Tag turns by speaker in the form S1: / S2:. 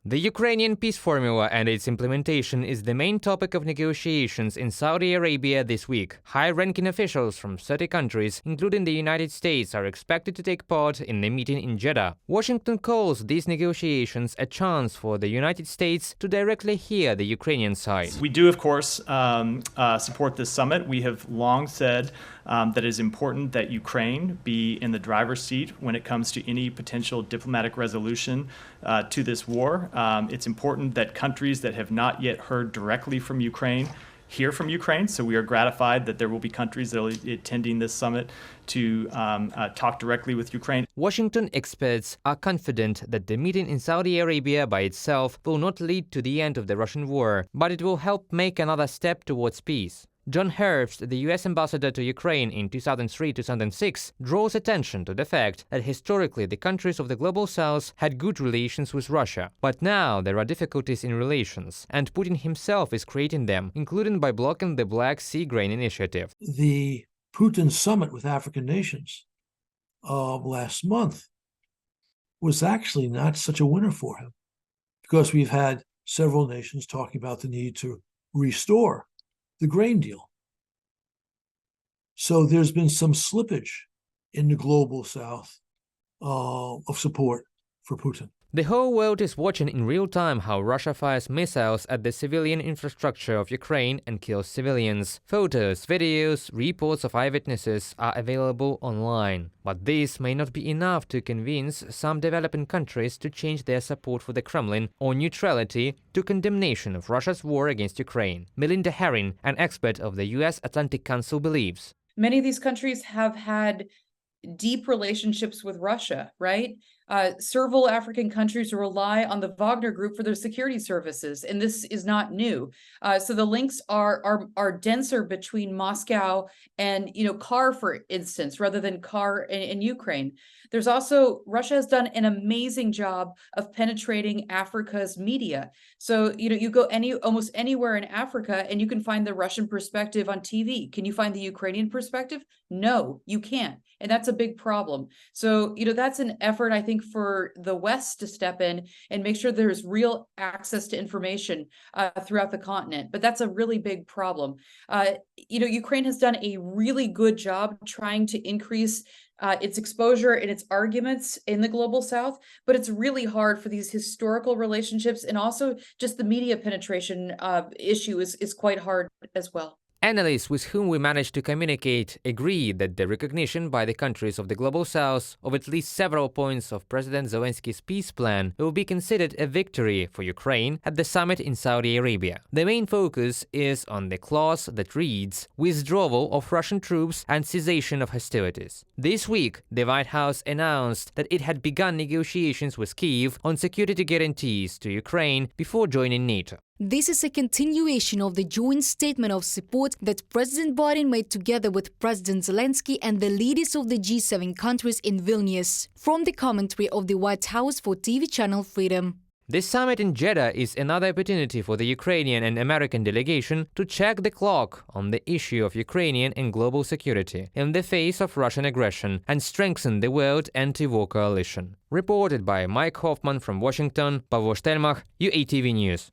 S1: The Ukrainian peace formula and its implementation is the main topic of negotiations in Saudi Arabia this week. High-ranking officials from 30 countries, including the United States, are expected to take part in the meeting in Jeddah. Washington calls these negotiations a chance for the United States to directly hear the Ukrainian side.
S2: We do, of course, support this summit. We have long said that it is important that Ukraine be in the driver's seat when it comes to any potential diplomatic resolution to this war. It's important that countries that have not yet heard directly from Ukraine hear from Ukraine. So we are gratified that there will be countries that are attending this summit to talk directly with Ukraine.
S1: Washington experts are confident that the meeting in Saudi Arabia by itself will not lead to the end of the Russian war, but it will help make another step towards peace. John Herbst, the U.S. ambassador to Ukraine in 2003-2006, draws attention to the fact that historically the countries of the Global South had good relations with Russia. But now there are difficulties in relations, and Putin himself is creating them, including by blocking the Black Sea Grain Initiative.
S3: The Putin summit with African nations last month was actually not such a winner for him, because we've had several nations talking about the need to restore the grain deal. So there's been some slippage in the Global South of support for Putin.
S1: The whole world is watching in real time how Russia fires missiles at the civilian infrastructure of Ukraine and kills civilians. Photos, videos, reports of eyewitnesses are available online. But this may not be enough to convince some developing countries to change their support for the Kremlin or neutrality to condemnation of Russia's war against Ukraine. Melinda Herring, an expert of the U.S. Atlantic Council, believes.
S4: Many of these countries have had deep relationships with Russia, right? Several African countries rely on the Wagner Group for their security services, and this is not new. So the links are denser between Moscow and Kar, for instance, rather than Kar in Ukraine. There's also, Russia has done an amazing job of penetrating Africa's media. So you go almost anywhere in Africa and you can find the Russian perspective on TV. Can you find the Ukrainian perspective? No, you can't. And that's a big problem. So, that's an effort, I think, for the West to step in and make sure there's real access to information throughout the continent. But that's a really big problem. Ukraine has done a really good job trying to increase its exposure and its arguments in the Global South, but it's really hard for these historical relationships, and also just the media penetration issue is quite hard as well.
S1: Analysts with whom we managed to communicate agree that the recognition by the countries of the Global South of at least several points of President Zelensky's peace plan will be considered a victory for Ukraine at the summit in Saudi Arabia. The main focus is on the clause that reads withdrawal of Russian troops and cessation of hostilities. This week, the White House announced that it had begun negotiations with Kyiv on security guarantees to Ukraine before joining NATO.
S5: This is a continuation of the joint statement of support that President Biden made together with President Zelenskyy and the leaders of the G7 countries in Vilnius. From the commentary of the White House for TV channel Freedom.
S1: This summit in Jeddah is another opportunity for the Ukrainian and American delegation to check the clock on the issue of Ukrainian and global security in the face of Russian aggression and strengthen the world anti-war coalition. Reported by Mike Hoffman from Washington, Pavlo Stelmach, UATV News.